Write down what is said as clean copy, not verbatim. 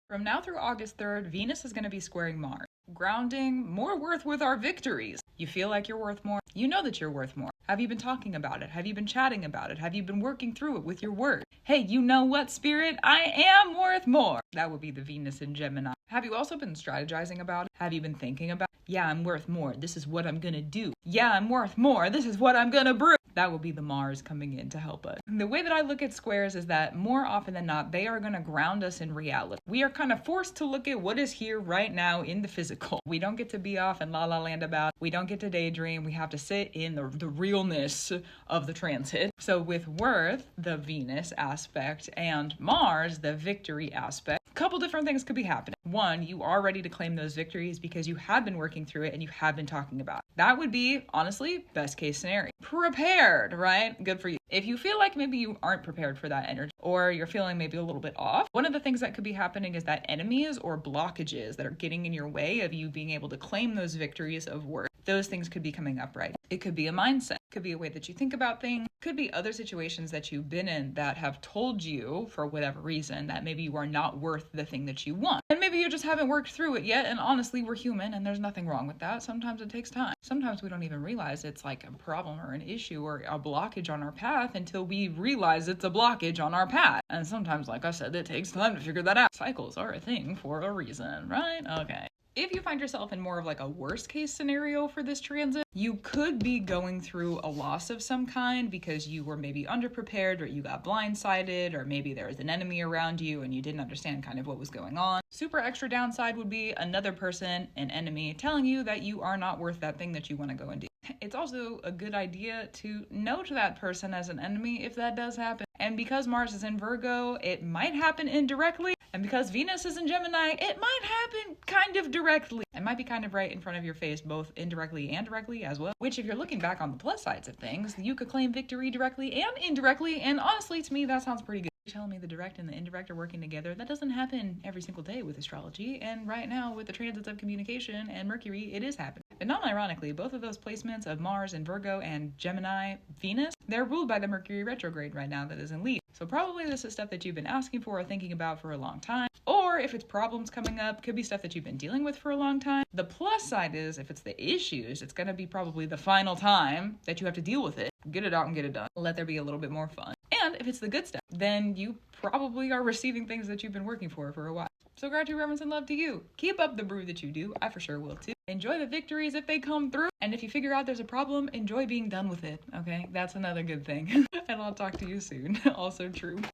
From now through August 3rd, Venus is going to be squaring Mars, grounding more worth with our victories. You feel like you're worth more. You know that you're worth more. Have you been talking about it? Have you been chatting about it? Have you been working through it with your word? Hey, you know what, Spirit? I am worth more. That would be the Venus in Gemini. Have you also been strategizing about it? Have you been thinking about, yeah, I'm worth more. This is what I'm going to do. Yeah, I'm worth more. This is what I'm going to brew. That will be the Mars coming in to help us. The way that I look at squares is that more often than not, they are going to ground us in reality. We are kind of forced to look at what is here right now in the physical. We don't get to be off in la la land about. We don't get to daydream. We have to sit in the realness of the transit. So with worth, the Venus aspect, and Mars, the victory aspect, a couple different things could be happening. One, you are ready to claim those victories because you have been working through it and you have been talking about it. That would be, honestly, best case scenario. Prepared, right? Good for you. If you feel like maybe you aren't prepared for that energy or you're feeling maybe a little bit off, one of the things that could be happening is that enemies or blockages that are getting in your way of you being able to claim those victories of worth, those things could be coming up, right? It could be a mindset. It could be a way that you think about things. It could be other situations that you've been in that have told you, for whatever reason, that maybe you are not worth the thing that you want. And maybe you just haven't worked through it yet. And honestly, we're human and there's nothing wrong with that. Sometimes it takes time. Sometimes we don't even realize it's like a problem or an issue or a blockage on our path until we realize it's a blockage on our path. And sometimes, like I said, it takes time to figure that out. Cycles are a thing for a reason, right? Okay. If you find yourself in more of like a worst case scenario for this transit, you could be going through a loss of some kind because you were maybe underprepared or you got blindsided or maybe there was an enemy around you and you didn't understand kind of what was going on. Super extra downside would be another person, an enemy, telling you that you are not worth that thing that you want to go and do. It's also a good idea to note that person as an enemy if that does happen. And because Mars is in Virgo, it might happen indirectly. And because Venus is in Gemini, it might happen kind of directly. It might be kind of right in front of your face, both indirectly and directly as well. Which, if you're looking back on the plus sides of things, you could claim victory directly and indirectly. And honestly, to me, that sounds pretty good. You're telling me the direct and the indirect are working together. That doesn't happen every single day with astrology. And right now, with the transits of communication and Mercury, it is happening. And non-ironically, both of those placements of Mars in Virgo and Gemini, Venus, they're ruled by the Mercury retrograde right now that is in Leo. So probably this is stuff that you've been asking for or thinking about for a long time. Or if it's problems coming up, could be stuff that you've been dealing with for a long time. The plus side is if it's the issues, it's going to be probably the final time that you have to deal with it. Get it out and get it done. Let there be a little bit more fun. And if it's the good stuff, then you probably are receiving things that you've been working for a while. So gratitude, reverence, and love to you. Keep up the brew that you do. I for sure will too. Enjoy the victories if they come through. And if you figure out there's a problem, enjoy being done with it. Okay, that's another good thing. And I'll talk to you soon. Also true.